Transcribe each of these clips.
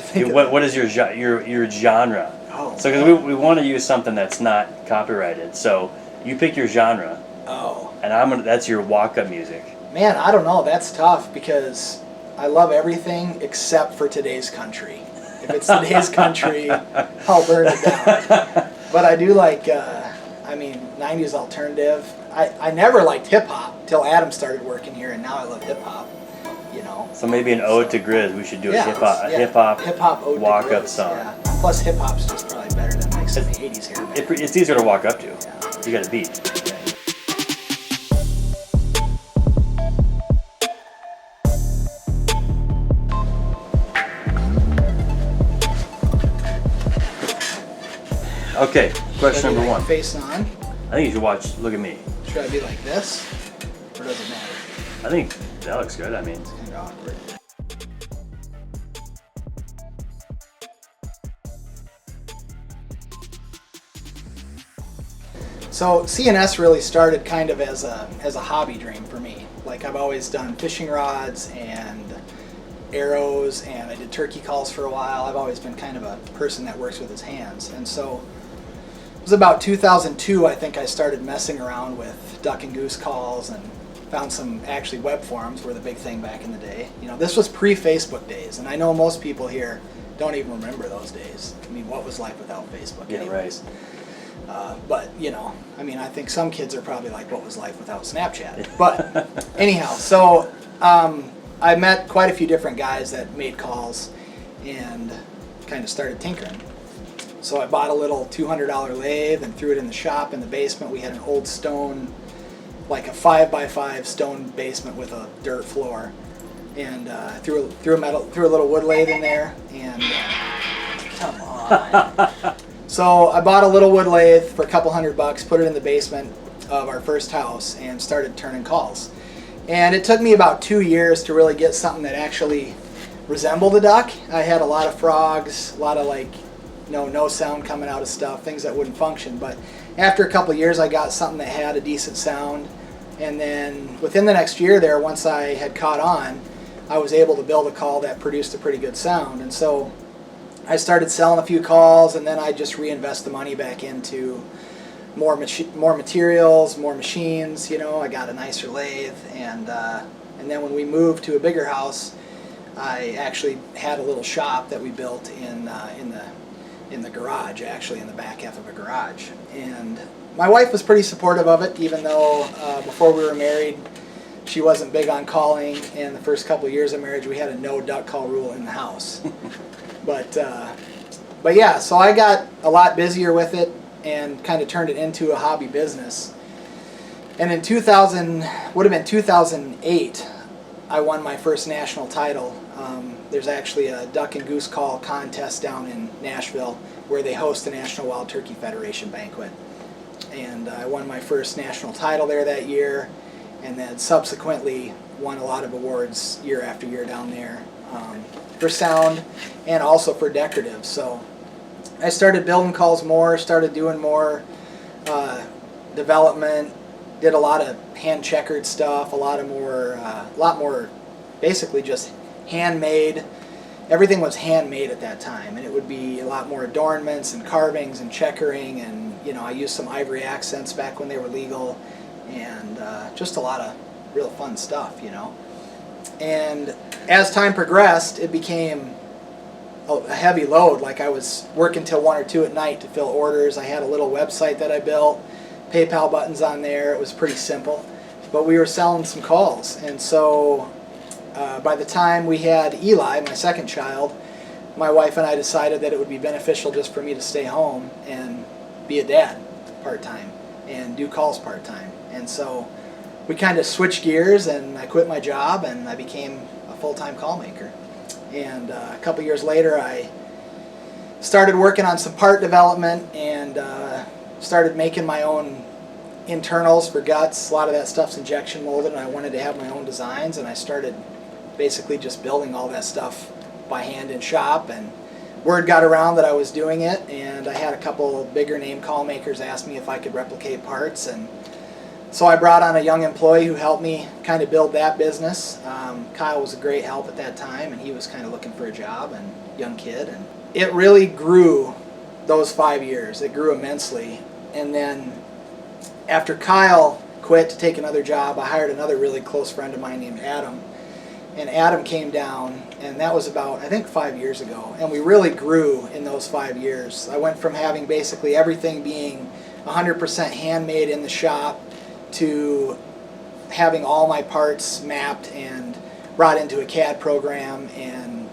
think what is your genre? Oh. So because we want to use something that's not copyrighted. So you pick your genre. Oh. And that's your walk-up music. Man, I don't know. That's tough because I love everything except for today's country. If it's today's country, I'll burn it down. But I do like, 90s alternative. I never liked hip-hop till Adam started working here, and now I love hip-hop. So maybe an ode to Grizz. We should do a hip-hop ode walk-up to song. Yeah. Plus hip-hop's just probably better than like some 80s hair band. It's easier to walk up to. Yeah. You got a beat. Okay, question number one. Face on. I think you should look at me. Should I be like this? Or does it matter? I think that looks good. It's kind of awkward. So C&S really started kind of as a hobby dream for me. Like I've always done fishing rods and arrows, and I did turkey calls for a while. I've always been kind of a person that works with his hands. And so it was about 2002, I think I started messing around with duck and goose calls and found some actually web forums were the big thing back in the day. This was pre-Facebook days, and I know most people here don't even remember those days. I mean, what was life without Facebook? Yeah, anyways? right. But, I think some kids are probably like, what was life without Snapchat? But anyhow, so I met quite a few different guys that made calls and kind of started tinkering. So I bought a little $200 lathe and threw it in the shop in the basement. We had an old stone, like a 5x5 stone basement with a dirt floor. And threw a little wood lathe in there, and come on. So I bought a little wood lathe for a couple $100, put it in the basement of our first house, and started turning calls. And it took me about 2 years to really get something that actually resembled a duck. I had a lot of frogs, a lot of no sound coming out of stuff, things that wouldn't function. But after a couple of years, I got something that had a decent sound. And then within the next year there, once I had caught on, I was able to build a call that produced a pretty good sound. And so I started selling a few calls, and then I just reinvest the money back into more materials, more machines. I got a nicer lathe, and then when we moved to a bigger house, I actually had a little shop that we built in the garage, actually in the back half of a garage. And my wife was pretty supportive of it, even though before we were married, she wasn't big on calling. And the first couple of years of marriage, we had a no duck call rule in the house. But yeah, so I got a lot busier with it and kind of turned it into a hobby business. And in 2008, I won my first national title. There's actually a duck and goose call contest down in Nashville where they host the National Wild Turkey Federation banquet. And I won my first national title there that year, and then subsequently won a lot of awards year after year down there for sound and also for decorative. So I started building calls more, started doing more development, did a lot of hand checkered stuff, a lot more basically just handmade. Everything was handmade at that time, and it would be a lot more adornments and carvings and checkering, and I used some ivory accents back when they were legal, and just a lot of real fun stuff, And as time progressed, it became a heavy load. Like I was working till 1 or 2 at night to fill orders. I had a little website that I built, PayPal buttons on there. It was pretty simple, but we were selling some calls. And so by the time we had Eli, my second child, my wife and I decided that it would be beneficial just for me to stay home and be a dad part-time and do calls part-time. And so we kind of switched gears, and I quit my job and I became a full-time call maker. And a couple years later, I started working on some part development and started making my own internals for guts. A lot of that stuff's injection molded, and I wanted to have my own designs, and I started basically just building all that stuff by hand in shop, and word got around that I was doing it, and I had a couple bigger name call makers ask me if I could replicate parts, and So I brought on a young employee who helped me kind of build that business. Kyle was a great help at that time, and he was kind of looking for a job, and young kid. And it really grew those 5 years. It grew immensely. And then after Kyle quit to take another job, I hired another really close friend of mine named Adam. And Adam came down, and that was about, I think, 5 years ago. And we really grew in those 5 years. I went from having basically everything being 100% handmade in the shop to having all my parts mapped and brought into a CAD program and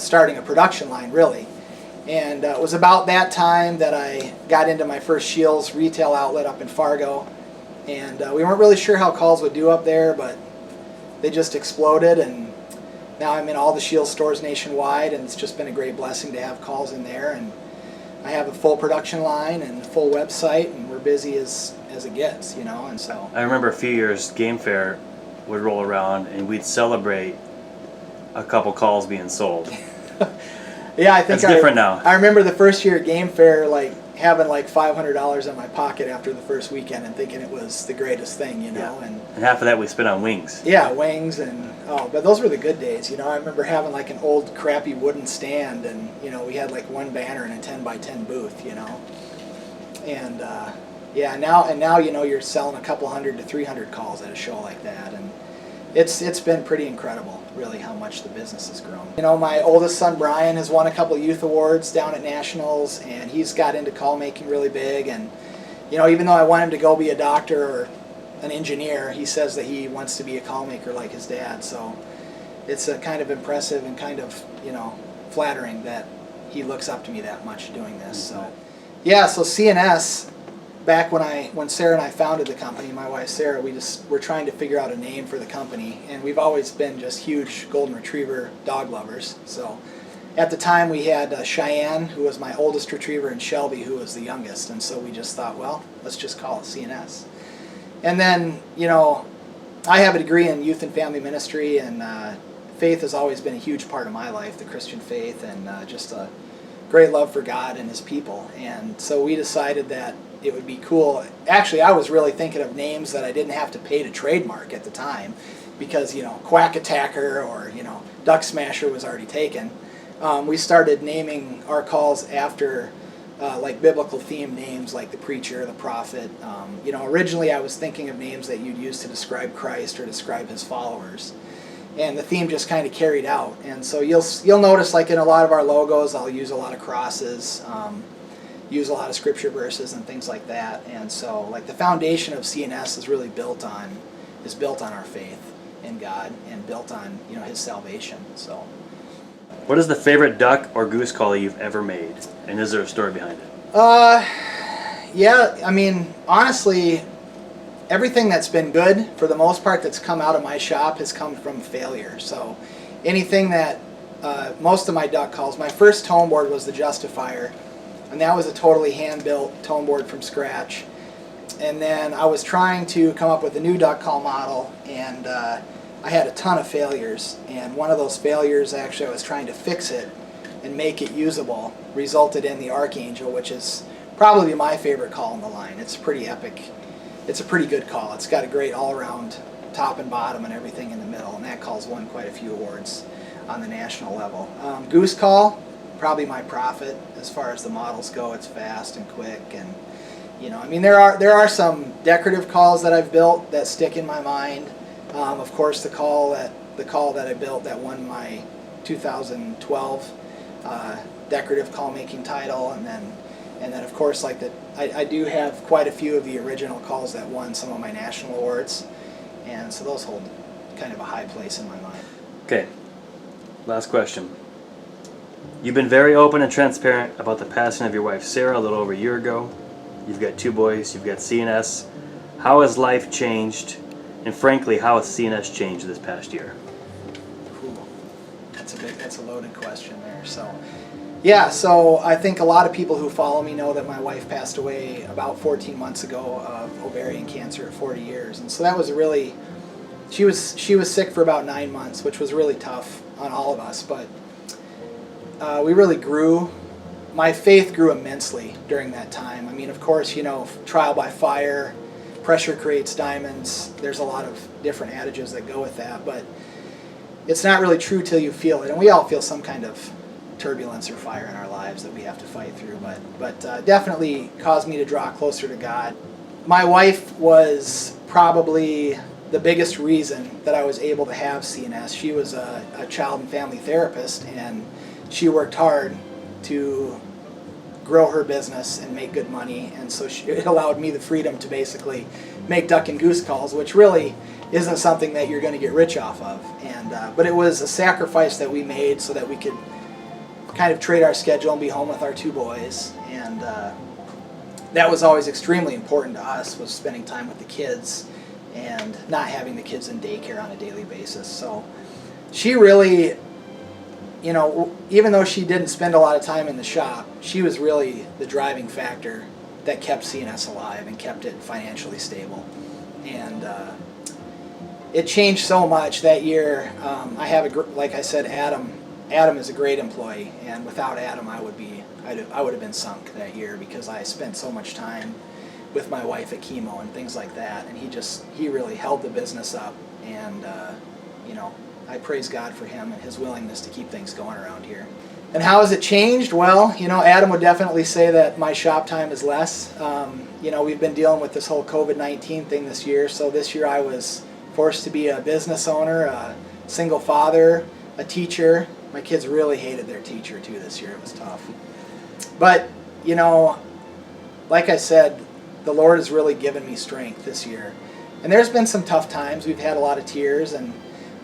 starting a production line, really. And it was about that time that I got into my first Shields retail outlet up in Fargo. And we weren't really sure how calls would do up there, but they just exploded, and now I'm in all the Shields stores nationwide, and it's just been a great blessing to have calls in there. And I have a full production line and a full website, and we're busy as it gets, you know. And so I remember a few years Game Fair would roll around and we'd celebrate a couple calls being sold. Yeah, I think it's different now. I remember the first year at Game Fair, like having like $500 in my pocket after the first weekend and thinking it was the greatest thing, you know. Yeah. And half of that we spent on wings. Yeah, wings, and but those were the good days, you know. I remember having like an old crappy wooden stand, and you know we had like one banner in a 10x10 booth, you know. And yeah, now you know you're selling a couple hundred to 300 calls at a show like that, and it's been pretty incredible, really, how much the business has grown. You know, my oldest son Brian has won a couple youth awards down at nationals, and he's got into call making really big. And you know, even though I want him to go be a doctor or an engineer, he says that he wants to be a call maker like his dad. So it's kind of impressive and kind of, you know, flattering that he looks up to me that much doing this. So yeah, so C&S, back when Sarah and I founded the company, my wife Sarah, we're trying to figure out a name for the company, and we've always been just huge golden retriever dog lovers. So at the time we had Cheyenne, who was my oldest retriever, and Shelby, who was the youngest, and so we just thought, well, let's just call it C&S. And then, you know, I have a degree in youth and family ministry, and faith has always been a huge part of my life, the Christian faith, and just a great love for God and His people. And so we decided that it would be cool. Actually, I was really thinking of names that I didn't have to pay to trademark at the time, because, you know, Quack Attacker or, you know, Duck Smasher was already taken. We started naming our calls after like biblical themed names, like the preacher, the prophet. You know, originally I was thinking of names that you'd use to describe Christ or describe His followers, and the theme just kind of carried out. And so you'll notice, like in a lot of our logos, I'll use a lot of crosses, use a lot of scripture verses and things like that. And so, like, the foundation of C&S is really built on our faith in God and built on, you know, His salvation. So, what is the favorite duck or goose call you've ever made, and is there a story behind it? Yeah, I mean, honestly, everything that's been good, for the most part, that's come out of my shop has come from failure. So anything that, most of my duck calls, my first tone board was the Justifier, and that was a totally hand-built tone board from scratch. And then I was trying to come up with a new duck call model, and I had a ton of failures. And one of those failures, actually, I was trying to fix it and make it usable, resulted in the Archangel, which is probably my favorite call in the line. It's pretty epic. It's a pretty good call. It's got a great all-around top and bottom and everything in the middle, and that call's won quite a few awards on the national level. Goose call, probably my prophet as far as the models go. It's fast and quick, and you know, I mean, there are some decorative calls that I've built that stick in my mind. Of course, the call that I built that won my 2012 decorative call making title, and then of course, like I do have quite a few of the original calls that won some of my national awards, and so those hold kind of a high place in my mind. Okay, last question. You've been very open and transparent about the passing of your wife Sarah a little over a year ago. You've got 2 boys, you've got C&S. How has life changed, and frankly, how has C&S changed this past year? Cool. That's a loaded question there. So, yeah, so I think a lot of people who follow me know that my wife passed away about 14 months ago of ovarian cancer at 40 years. And so that was really, she was sick for about 9 months, which was really tough on all of us, but we really grew. My faith grew immensely during that time. I mean, of course, you know, trial by fire, pressure creates diamonds. There's a lot of different adages that go with that, but it's not really true till you feel it. And we all feel some kind of turbulence or fire in our lives that we have to fight through, but definitely caused me to draw closer to God. My wife was probably the biggest reason that I was able to have C&S. She was a child and family therapist, and she worked hard to grow her business and make good money, and so it allowed me the freedom to basically make duck and goose calls, which really isn't something that you're going to get rich off of. And but it was a sacrifice that we made so that we could kind of trade our schedule and be home with our two boys, and that was always extremely important to us, was spending time with the kids and not having the kids in daycare on a daily basis. So she really, you know, even though she didn't spend a lot of time in the shop, she was really the driving factor that kept C&S alive and kept it financially stable. And it changed so much that year. I have like I said, Adam is a great employee, and without Adam, I would have been sunk that year, because I spent so much time with my wife at chemo and things like that, and he really held the business up, and you know, I praise God for him and his willingness to keep things going around here. And how has it changed? Well, you know, Adam would definitely say that my shop time is less. You know, we've been dealing with this whole COVID-19 thing this year, so this year I was forced to be a business owner, a single father, a teacher. My kids really hated their teacher too this year. It was tough. But, you know, like I said, the Lord has really given me strength this year. And there's been some tough times. We've had a lot of tears, and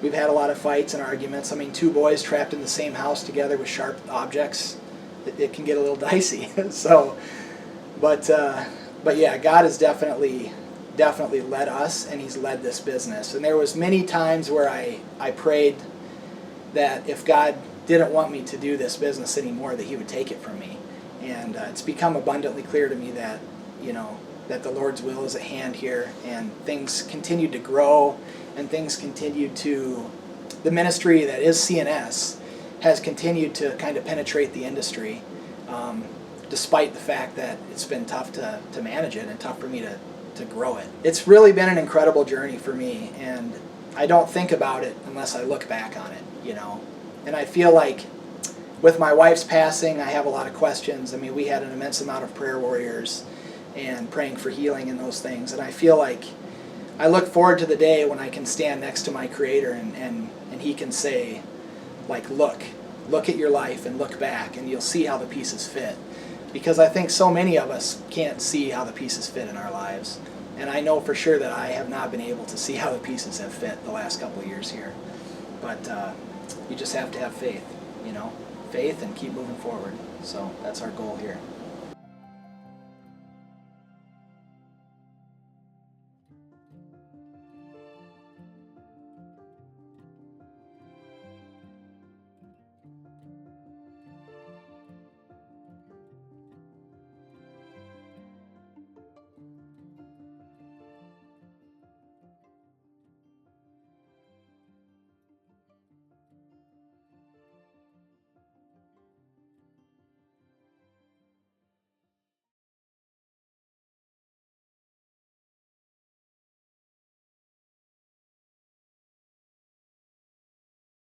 we've had a lot of fights and arguments. I mean, two boys trapped in the same house together with sharp objects, it can get a little dicey. So, but yeah, God has definitely led us, and He's led this business. And there was many times where I prayed that if God didn't want me to do this business anymore, that He would take it from me. And it's become abundantly clear to me that, you know, that the Lord's will is at hand here, and things continue to grow, and things continue to, the ministry that is C&S has continued to kind of penetrate the industry, despite the fact that it's been tough to manage it and tough for me to grow it. It's really been an incredible journey for me, and I don't think about it unless I look back on it, you know. And I feel like with my wife's passing, I have a lot of questions. I mean, we had an immense amount of prayer warriors and praying for healing and those things. And I feel like I look forward to the day when I can stand next to my Creator and He can say, like, look at your life and look back, and you'll see how the pieces fit. Because I think so many of us can't see how the pieces fit in our lives. And I know for sure that I have not been able to see how the pieces have fit the last couple of years here. But you just have to have faith, you know, faith, and keep moving forward. So that's our goal here.